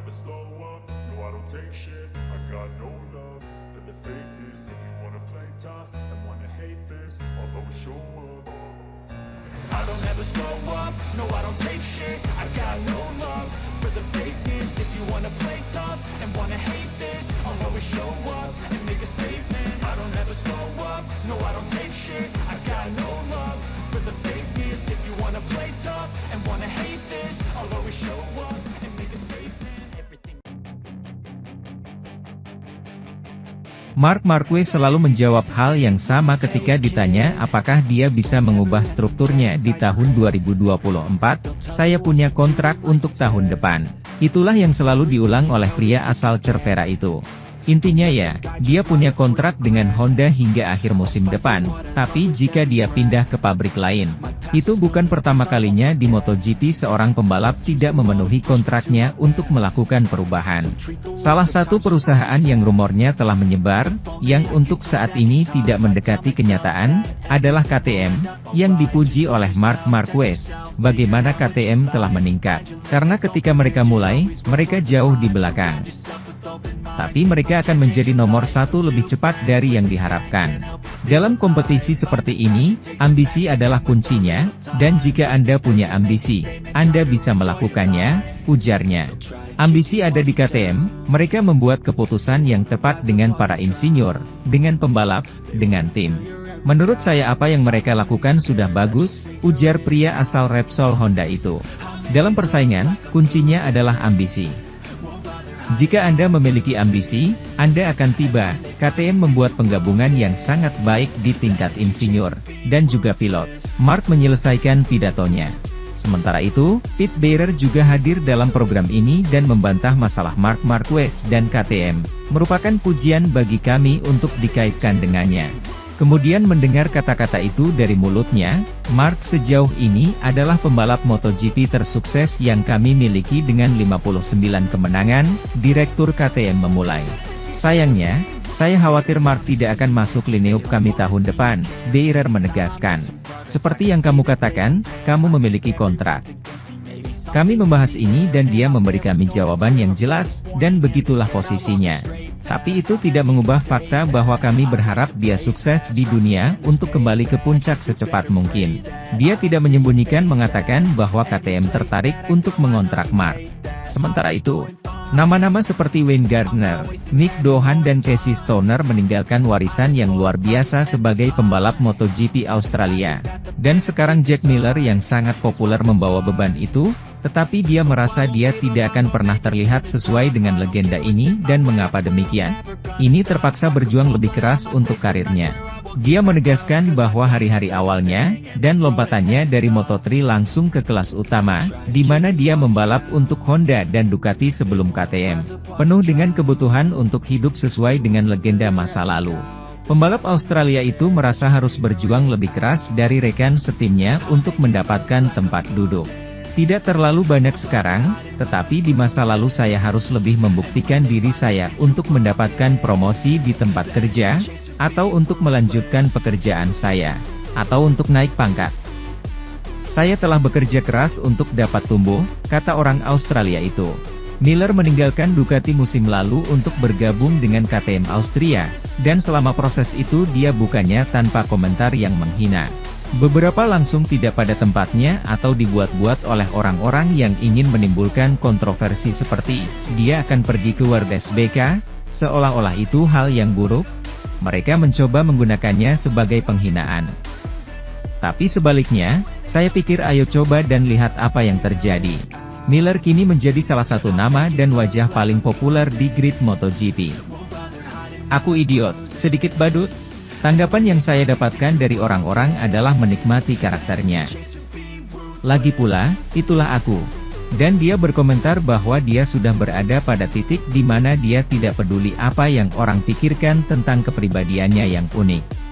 never slow up, no I don't take shit. I got no love for the fakeness. If you wanna play tough and wanna hate this, I'll always show up. I don't ever slow up, no I don't take shit. I got no love for the fakeness. If you wanna play tough and wanna hate this, I'll always show up and make a statement. I don't ever slow up, no I don't take shit. I got no love for the fakeness. If you wanna play tough and wanna hate this, I'll always show up and make a statement. Everything. Marc Marquez selalu menjawab hal yang sama ketika ditanya apakah dia bisa mengubah strukturnya di tahun 2024, saya punya kontrak untuk tahun depan. Itulah yang selalu diulang oleh pria asal Cervera itu. Intinya ya, dia punya kontrak dengan Honda hingga akhir musim depan, tapi jika dia pindah ke pabrik lain, itu bukan pertama kalinya di MotoGP seorang pembalap tidak memenuhi kontraknya untuk melakukan perubahan. Salah satu perusahaan yang rumornya telah menyebar, yang untuk saat ini tidak mendekati kenyataan, adalah KTM, yang dipuji oleh Marc Marquez. Bagaimana KTM telah meningkat, karena ketika mereka mulai, mereka jauh di belakang. Tapi mereka akan menjadi nomor satu lebih cepat dari yang diharapkan. Dalam kompetisi seperti ini, ambisi adalah kuncinya, dan jika Anda punya ambisi, Anda bisa melakukannya, ujarnya. Ambisi ada di KTM, mereka membuat keputusan yang tepat dengan para insinyur, dengan pembalap, dengan tim. Menurut saya apa yang mereka lakukan sudah bagus, ujar pria asal Repsol Honda itu. Dalam persaingan, kuncinya adalah ambisi. Jika Anda memiliki ambisi, Anda akan tiba. KTM membuat penggabungan yang sangat baik di tingkat insinyur, dan juga pilot. Marc menyelesaikan pidatonya. Sementara itu, Pit Beirer juga hadir dalam program ini dan membantah masalah Marc Marquez dan KTM. Merupakan pujian bagi kami untuk dikaitkan dengannya. Kemudian mendengar kata-kata itu dari mulutnya, Marc sejauh ini adalah pembalap MotoGP tersukses yang kami miliki dengan 59 kemenangan, Direktur KTM memulai. Sayangnya, saya khawatir Marc tidak akan masuk lineup kami tahun depan, Beirer menegaskan. Seperti yang kamu katakan, kamu memiliki kontrak. Kami membahas ini dan dia memberi kami jawaban yang jelas, dan begitulah posisinya. Tapi itu tidak mengubah fakta bahwa kami berharap dia sukses di dunia untuk kembali ke puncak secepat mungkin. Dia tidak menyembunyikan mengatakan bahwa KTM tertarik untuk mengontrak Marc. Sementara itu, nama-nama seperti Wayne Gardner, Nick Doohan dan Casey Stoner meninggalkan warisan yang luar biasa sebagai pembalap MotoGP Australia. Dan sekarang Jack Miller yang sangat populer membawa beban itu, tetapi dia merasa dia tidak akan pernah terlihat sesuai dengan legenda ini dan mengapa demikian? Ini terpaksa berjuang lebih keras untuk karirnya. Dia menegaskan bahwa hari-hari awalnya, dan lompatannya dari Moto3 langsung ke kelas utama, di mana dia membalap untuk Honda dan Ducati sebelum KTM. Penuh dengan kebutuhan untuk hidup sesuai dengan legenda masa lalu. Pembalap Australia itu merasa harus berjuang lebih keras dari rekan setimnya untuk mendapatkan tempat duduk. Tidak terlalu banyak sekarang, tetapi di masa lalu saya harus lebih membuktikan diri saya untuk mendapatkan promosi di tempat kerja, atau untuk melanjutkan pekerjaan saya, atau untuk naik pangkat. Saya telah bekerja keras untuk dapat tumbuh, kata orang Australia itu. Miller meninggalkan Ducati musim lalu untuk bergabung dengan KTM Austria, dan selama proses itu dia bukannya tanpa komentar yang menghina. Beberapa langsung tidak pada tempatnya atau dibuat-buat oleh orang-orang yang ingin menimbulkan kontroversi seperti, dia akan pergi ke WRDSBK, seolah-olah itu hal yang buruk. Mereka mencoba menggunakannya sebagai penghinaan. Tapi sebaliknya, saya pikir ayo coba dan lihat apa yang terjadi. Miller kini menjadi salah satu nama dan wajah paling populer di grid MotoGP. Aku idiot, sedikit badut. Tanggapan yang saya dapatkan dari orang-orang adalah menikmati karakternya. Lagi pula, itulah aku. Dan dia berkomentar bahwa dia sudah berada pada titik di mana dia tidak peduli apa yang orang pikirkan tentang kepribadiannya yang unik.